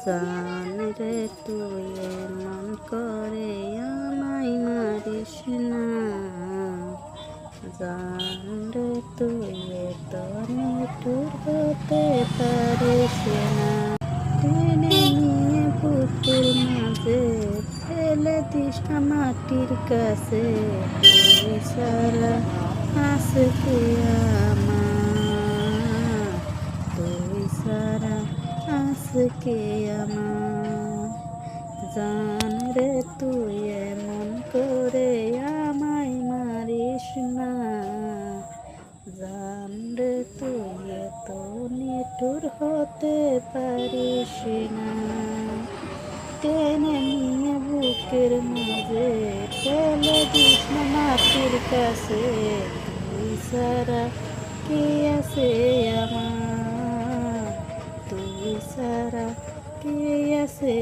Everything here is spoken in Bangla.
জান রে তুই এমন করে আমায় মারিস না, জান রে তুই এত নিঠুর হতে পারিস না। টেনে নিয়ে বুকের মাঝে ফেলে দিস না মাটির কাছে, তুই সারা আছে কে আমার, তুই সারা আছে কে আমার। জান রে তুই এমন করে আমায় মারিস না, জান রে তুই এত নিঠুর হতে পারিস না। টেনে নিয়ে বুকের মাঝে ফেলে দিস না মাটির কাছে, তুই সারা কে আছে আমার, তুই সারা কে আছে